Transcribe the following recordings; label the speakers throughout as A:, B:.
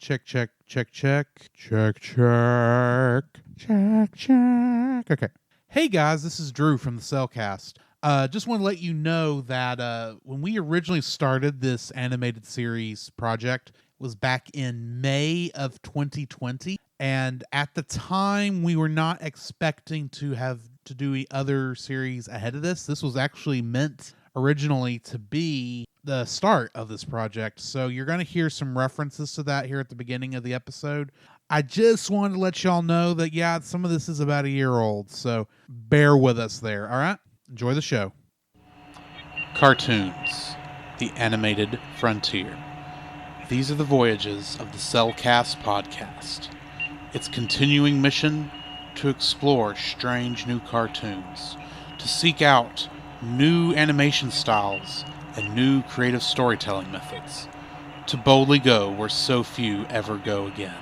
A: Check. Okay. Hey guys, this is Drew from the Cellcast. Just want to let you know that when we originally started this animated series project was back in May of 2020. And at the time, we were not expecting to have to do other series ahead of this. This was actually meant originally to be the start of this project. So you're going to hear some references to that here at the beginning of the episode. I just wanted to let y'all know that, yeah, some of this is about a year old. So bear with us there. All right? Enjoy the show. Cartoons, the animated frontier. These are the voyages of the Cellcast podcast. Its continuing mission to explore strange new cartoons, to seek out new animation styles and new creative storytelling methods, to boldly go where so few ever go again.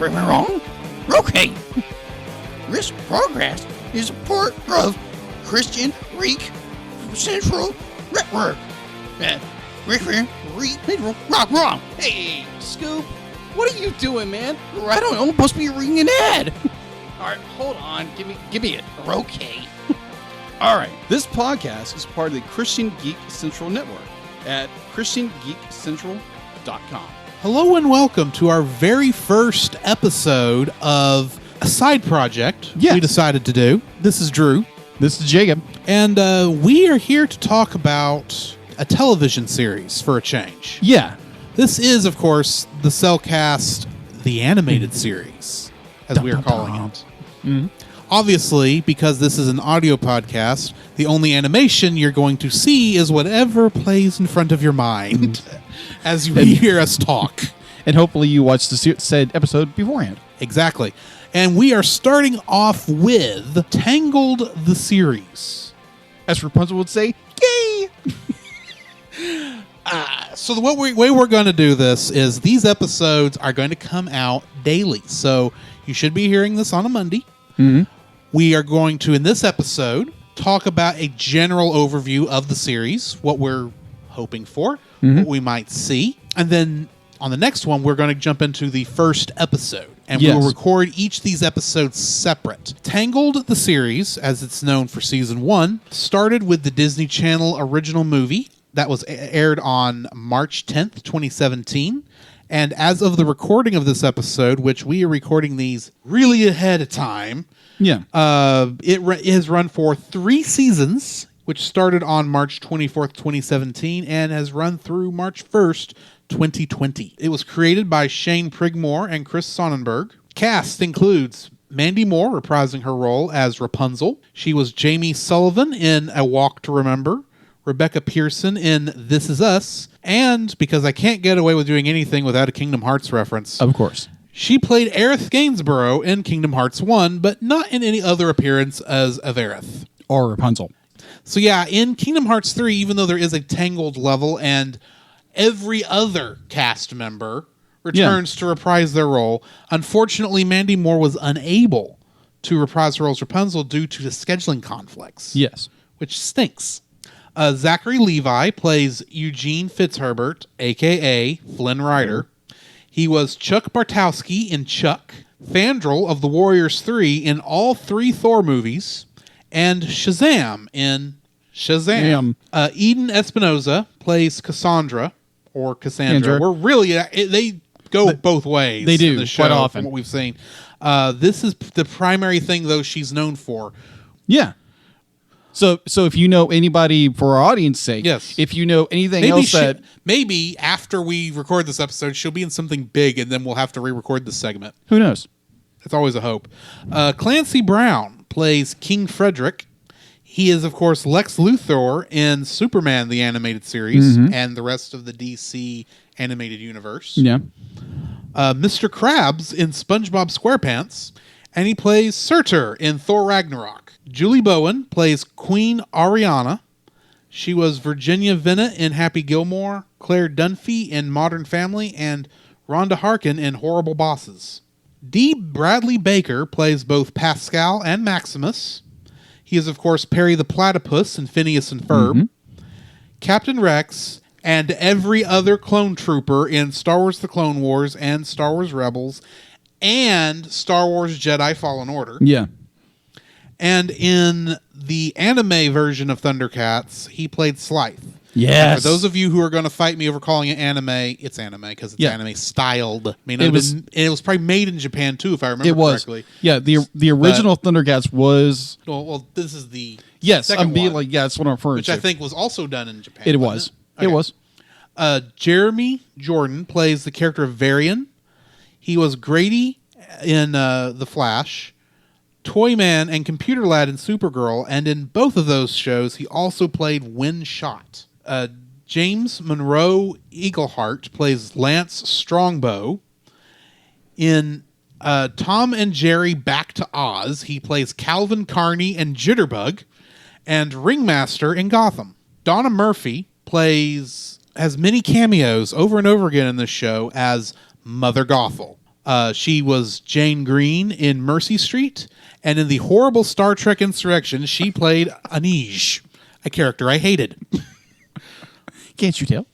B: Am I wrong? Okay. This progress is a part of Christian Reek Central Network. Wrong.
C: Hey, Scoop, what are you doing, man?
B: I don't know. I'm supposed to be reading an ad.
C: All right, hold on. Give me it.
B: Okay.
C: All right. This podcast is part of the Christian Geek Central Network at ChristianGeekCentral.com.
A: Hello and welcome to our very first episode of a side project we decided to do. This is Drew.
C: This is Jacob.
A: And we are here to talk about a television series for a change.
C: Yeah.
A: This is, of course, the Cellcast, the animated series, as we are calling it.
C: Mm-hmm.
A: Obviously, because this is an audio podcast, the only animation you're going to see is whatever plays in front of your mind as you hear us talk.
C: And hopefully you watched the said episode beforehand.
A: Exactly. And we are starting off with Tangled the Series.
C: As Rapunzel would say, yay!
A: So the way we're going to do this is these episodes are going to come out daily. So you should be hearing this on a Monday.
C: Mm-hmm.
A: We are going to, in this episode, talk about a general overview of the series, what we're hoping for, what we might see. And then on the next one, we're going to jump into the first episode. And we will record each of these episodes separate. Tangled the Series, as it's known for Season 1, started with the Disney Channel original movie that was aired on March 10th, 2017. And as of the recording of this episode, which we are recording these really ahead of time, it has run for 3 seasons, which started on March 24th, 2017, and has run through March 1st, 2020. It was created by Shane Prigmore and Chris Sonnenberg. Cast includes Mandy Moore reprising her role as Rapunzel. She was Jamie Sullivan in A Walk to Remember, Rebecca Pearson in This Is Us, and because I can't get away with doing anything without a Kingdom Hearts reference,
C: of course,
A: she played Aerith Gainsborough in Kingdom Hearts 1, but not in any other appearance as Aerith.
C: Or Rapunzel.
A: So yeah, in Kingdom Hearts 3, even though there is a Tangled level and every other cast member returns to reprise their role, unfortunately Mandy Moore was unable to reprise her role as Rapunzel due to the scheduling conflicts.
C: Yes.
A: Which stinks. Zachary Levi plays Eugene Fitzherbert, a.k.a. Flynn Rider. He was Chuck Bartowski in Chuck, Fandral of the Warriors 3 in all 3 Thor movies, and Shazam in Shazam. Eden Espinoza plays Cassandra, or Cassandra. We're really, they go both ways.
C: They do,
A: in the show,
C: quite often.
A: From what we've seen. This is the primary thing, though, she's known for.
C: Yeah. So if you know anybody, for our audience's sake, if you know anything else
A: maybe after we record this episode, she'll be in something big, and then we'll have to re-record the segment.
C: Who knows?
A: It's always a hope. Clancy Brown plays King Frederick. He is, of course, Lex Luthor in Superman, the animated series, and the rest of the DC animated universe.
C: Yeah.
A: Mr. Krabs in SpongeBob SquarePants, and he plays Surtur in Thor Ragnarok. Julie Bowen plays Queen Ariana. She was Virginia Venna in Happy Gilmore, Claire Dunphy in Modern Family, and Rhonda Harkin in Horrible Bosses. D. Bradley Baker plays both Pascal and Maximus. He is, of course, Perry the Platypus in Phineas and Ferb, Captain Rex, and every other clone trooper in Star Wars The Clone Wars and Star Wars Rebels and Star Wars Jedi Fallen Order.
C: Yeah.
A: And in the anime version of Thundercats, he played Slythe.
C: Yes.
A: And for those of you who are going to fight me over calling it anime, it's anime because it's anime styled. I mean, it was probably made in Japan too, if I remember correctly.
C: Yeah, the original Thundercats was.
A: Well, this is the
C: second one. That's what I'm referring
A: which
C: to.
A: I think was also done in Japan.
C: It was.
A: Okay.
C: It was.
A: Jeremy Jordan plays the character of Varian. He was Grady in The Flash, Toyman and Computer Lad in Supergirl, and in both of those shows, he also played Win Shot. James Monroe Eagleheart plays Lance Strongbow. In Tom and Jerry Back to Oz, he plays Calvin Carney and Jitterbug, and Ringmaster in Gotham. Donna Murphy has many cameos over and over again in this show as Mother Gothel. She was Jane Green in Mercy Street, and in the horrible Star Trek Insurrection, she played Anej, a character I hated.
C: Can't you tell?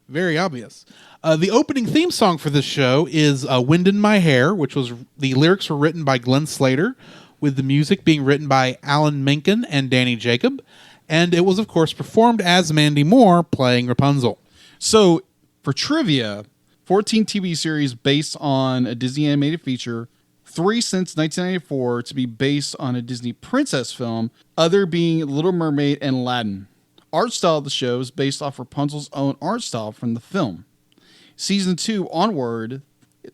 A: Very obvious. The opening theme song for this show is Wind in My Hair, which was the lyrics were written by Glenn Slater, with the music being written by Alan Menken and Danny Jacob. And it was, of course, performed as Mandy Moore playing Rapunzel.
C: So, for trivia, 14 TV series based on a Disney animated feature, 3 since 1994 to be based on a Disney princess film, other being Little Mermaid and Aladdin. Art style of the show is based off Rapunzel's own art style from the film. Season 2 onward,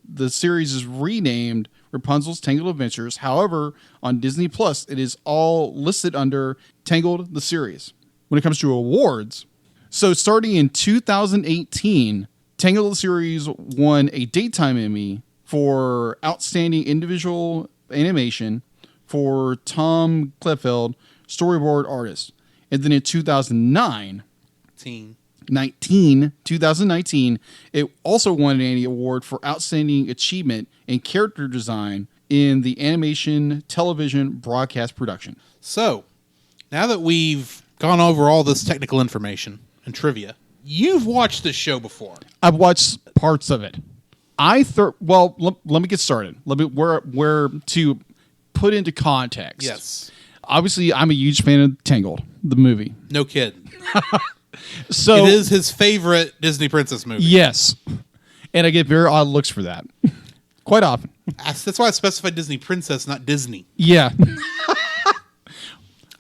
C: the series is renamed Rapunzel's Tangled Adventures. However, on Disney Plus, it is all listed under Tangled the Series. When it comes to awards, so starting in 2018, Tangled the Series won a Daytime Emmy for Outstanding Individual Animation for Tom Klefeld, Storyboard Artist. And then in 2019, it also won an Annie Award for Outstanding Achievement in Character Design in the Animation Television Broadcast Production. So,
A: now that we've gone over all this technical information and trivia, you've watched this show before.
C: I've watched parts of it. Let me get started. Where to put into context.
A: Yes.
C: Obviously, I'm a huge fan of Tangled, the movie.
A: No kidding.
C: So
A: it is his favorite Disney princess movie.
C: Yes. And I get very odd looks for that. Quite often.
A: That's why I specified Disney princess, not Disney.
C: Yeah.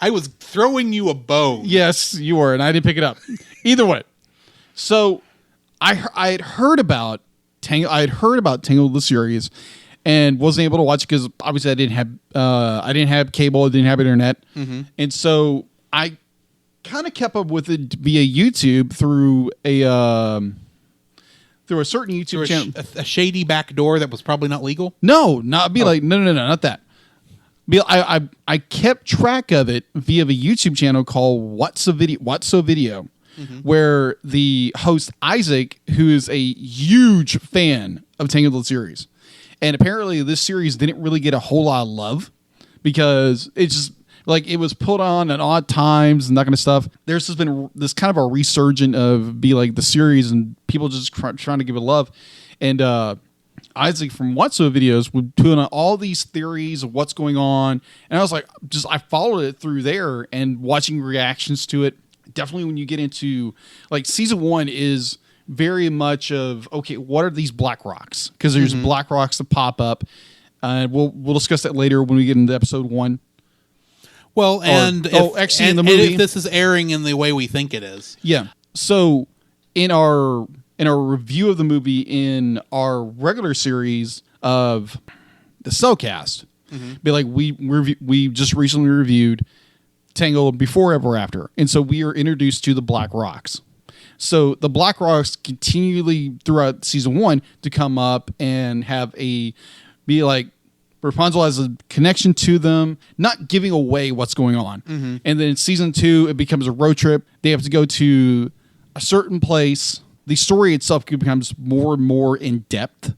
A: I was throwing you a bone.
C: Yes, you were, and I didn't pick it up. Either way. So I had heard about Tangled the Series and wasn't able to watch it because obviously I didn't have cable, I didn't have internet. Mm-hmm. And so I kind of kept up with it via YouTube through a certain YouTube channel.
A: A shady back door that was probably not legal?
C: No, not that. I kept track of it via the YouTube channel called What's So Video, mm-hmm. where the host Isaac, who is a huge fan of Tangled the Series, and apparently this series didn't really get a whole lot of love because it's just like it was put on at odd times and that kind of stuff. There's just been this kind of a resurgence of the series and people just trying to give it love, and Isaac from What's So Videos would put on all these theories of what's going on, and I was like, I followed it through there and watching reactions to it. Definitely when you get into like season 1 is very much of, okay, what are these black rocks? Because there's mm-hmm. black rocks that pop up. We'll discuss that later when we get into episode 1.
A: Well, in the movie, if this is airing in the way we think it is.
C: Yeah. So in our review of the movie in our regular series of the Cellcast, mm-hmm. We just recently reviewed Tangled Before Ever After, and so we are introduced to the Black Rocks. So the Black Rocks continually throughout season 1 to come up and be like Rapunzel has a connection to them, not giving away what's going on. And then in season 2, it becomes a road trip. They have to go to a certain place. The story itself becomes more and more in depth.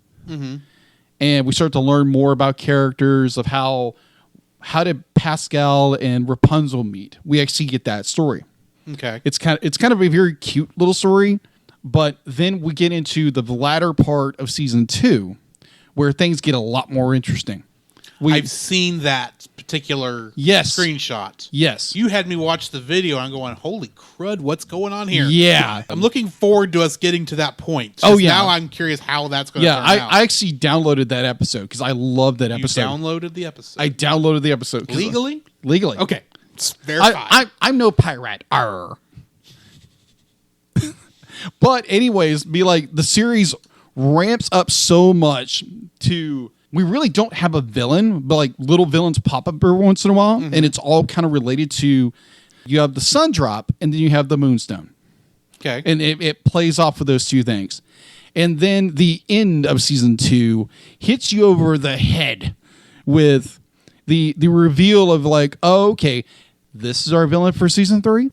C: And we start to learn more about characters, of how did Pascal and Rapunzel meet. We actually get that story.
A: Okay.
C: It's kind of a very cute little story, but then we get into the latter part of season 2 where things get a lot more interesting.
A: I've seen that particular screenshot.
C: Yes.
A: You had me watch the video. I'm going, holy crud, what's going on here?
C: Yeah.
A: I'm looking forward to us getting to that point.
C: Oh, yeah.
A: Now I'm curious how that's going to turn out.
C: I actually downloaded that episode because I love that episode.
A: You downloaded the episode?
C: I downloaded the episode.
A: Legally?
C: Legally.
A: Okay. It's verified.
C: I'm no pirate. Arr. But anyways, the series ramps up so much to... We really don't have a villain, but like little villains pop up every once in a while, and it's all kind of related to, you have the sun drop, and then you have the moonstone.
A: Okay.
C: And it plays off of those two things. And then the end of season 2 hits you over the head with the reveal of like, oh, okay, this is our villain for season 3.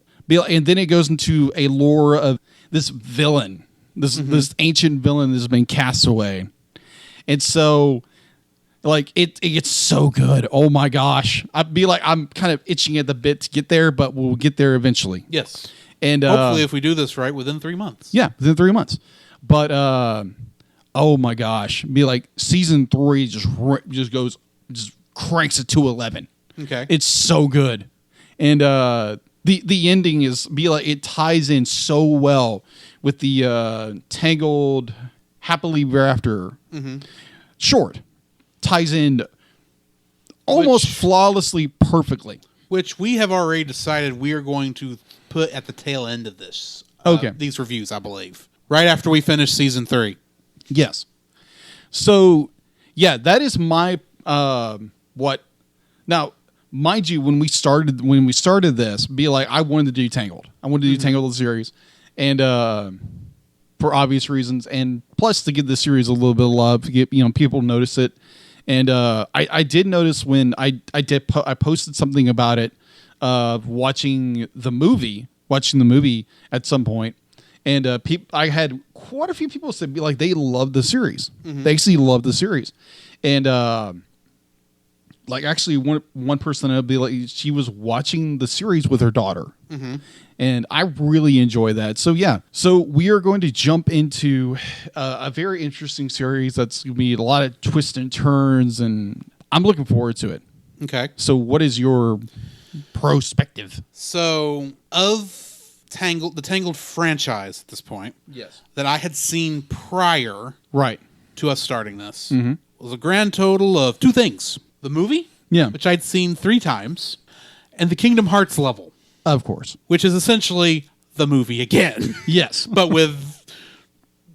C: And then it goes into a lore of this villain, this ancient villain that's been cast away. And so... Like it gets so good. Oh my gosh. I'm kind of itching at the bit to get there, but we'll get there eventually.
A: Yes.
C: And
A: hopefully if we do this right within 3 months.
C: Yeah, within 3 months. But oh my gosh. Season 3 just cranks it to 11.
A: Okay.
C: It's so good. And the ending is it ties in so well with the Tangled Happily Ever After short. Ties in almost flawlessly perfectly.
A: Which we have already decided we are going to put at the tail end of this. These reviews, I believe. Right after we finish season 3.
C: Yes. So, yeah, that is my what. Now, mind you, when we started this, I wanted to do Tangled. I wanted to do Tangled the series, and for obvious reasons, and plus to give the series a little bit of love, to get people to notice it. And I did notice when I posted something about it, watching the movie at some point, and I had quite a few people say they love the series. They actually love the series, and actually one person would be like, she was watching the series with her daughter. And I really enjoy that. So yeah, so we are going to jump into a very interesting series that's going to be a lot of twists and turns, and I'm looking forward to it.
A: Okay.
C: So what is your perspective?
A: So of the Tangled franchise at this point,
C: yes,
A: that I had seen prior to us starting this, was a grand total of 2 things. The movie, which I'd seen 3 times, and the Kingdom Hearts level.
C: Of course.
A: Which is essentially the movie again.
C: Yes.
A: But with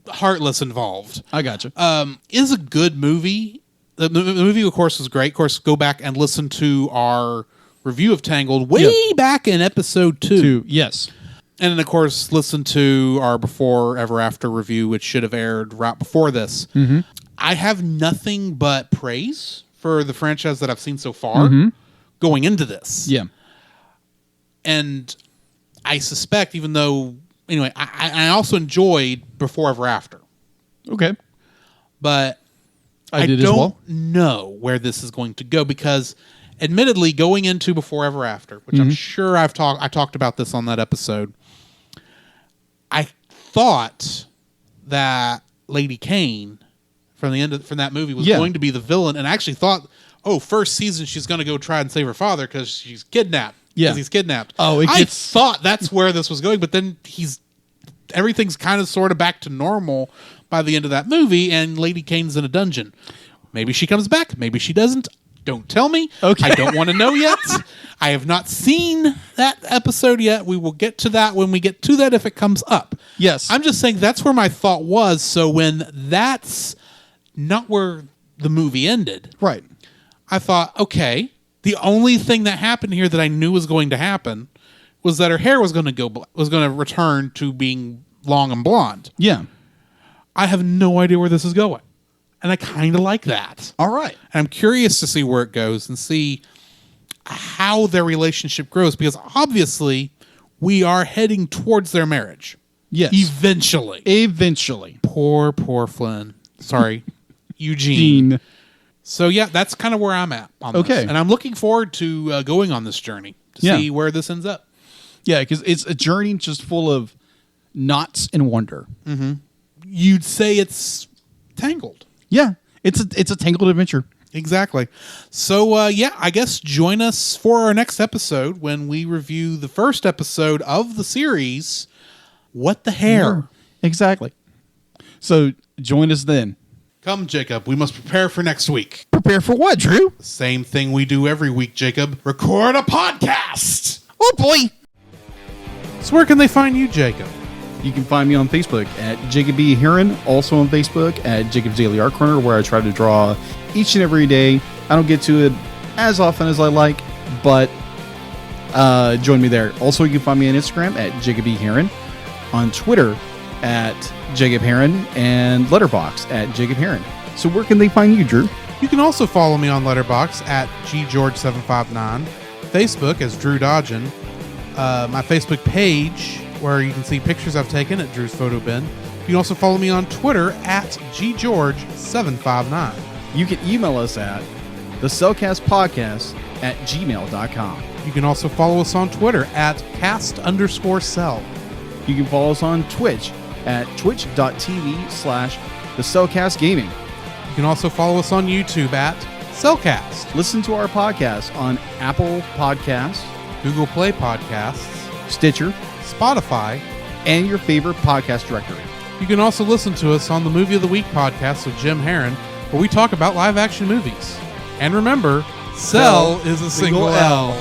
A: Heartless involved.
C: I gotcha.
A: Is a good movie. The movie, of course, was great. Of course, go back and listen to our review of Tangled way back in episode 2.
C: Yes.
A: And then, of course, listen to our Before Ever After review, which should have aired right before this. I have nothing but praise for the franchise that I've seen so far going into this.
C: Yeah.
A: And I suspect, even though, anyway, I also enjoyed Before Ever After.
C: Okay.
A: But
C: I did
A: don't
C: as well.
A: know where this is going to go because, admittedly, going into Before Ever After, which I'm sure I talked about this on that episode, I thought that Lady Kane from that movie was going to be the villain, and I actually thought, first season she's going to go try and save her father because she's kidnapped.
C: Yeah,
A: he's kidnapped.
C: I
A: thought that's where this was going, but then everything's kind of sort of back to normal by the end of that movie, and Lady Kane's in a dungeon. Maybe she comes back. Maybe she doesn't. Don't tell me.
C: Okay.
A: I don't want to know yet. I have not seen that episode yet. We will get to that when we get to that if it comes up.
C: Yes.
A: I'm just saying that's where my thought was. So when that's not where the movie ended,
C: right,
A: I thought, okay, the only thing that happened here that I knew was going to happen was that her hair was going to return to being long and blonde.
C: Yeah.
A: I have no idea where this is going. And I kind of like that.
C: All right.
A: And I'm curious to see where it goes and see how their relationship grows, because obviously we are heading towards their marriage.
C: Yes.
A: Eventually. Poor Flynn. Sorry. Eugene. So yeah, that's kind of where I'm at on this. And I'm looking forward to going on this journey to see where this ends up.
C: Yeah, because it's a journey just full of knots and wonder.
A: Mm-hmm. You'd say it's Tangled.
C: Yeah, it's a Tangled adventure.
A: Exactly. So, I guess join us for our next episode when we review the first episode of the series, What the Hair?
C: Exactly. So, join us then.
A: Come, Jacob. We must prepare for next week.
C: Prepare for what, Drew?
A: Same thing we do every week, Jacob. Record a podcast!
C: Oh, boy!
A: So where can they find you, Jacob?
C: You can find me on Facebook at Jacob B. Heron, also on Facebook at Jacob's Daily Art Corner, where I try to draw each and every day. I don't get to it as often as I like, but join me there. Also, you can find me on Instagram at Jacob B. Heron, on Twitter at Jacob Heron, and Letterboxd at Jacob Heron. So where can they find you, Drew?
A: You can also follow me on Letterboxd at GGeorge759, Facebook as Drew Dodgen, my Facebook page, where you can see pictures I've taken at Drew's Photo Bin. You can also follow me on Twitter at GGeorge759.
C: You can email us at thecellcastpodcast@gmail.com.
A: You can also follow us on Twitter at cast_cell.
C: You can follow us on Twitch at twitch.tv/thecellcastgaming.
A: You can also follow us on YouTube at Cellcast.
C: Listen to our podcast on Apple Podcasts,
A: Google Play Podcasts,
C: Stitcher,
A: Spotify,
C: and your favorite podcast directory.
A: You can also listen to us on the Movie of the Week podcast with Jim Heron, where we talk about live-action movies. And remember, Cell is a single L.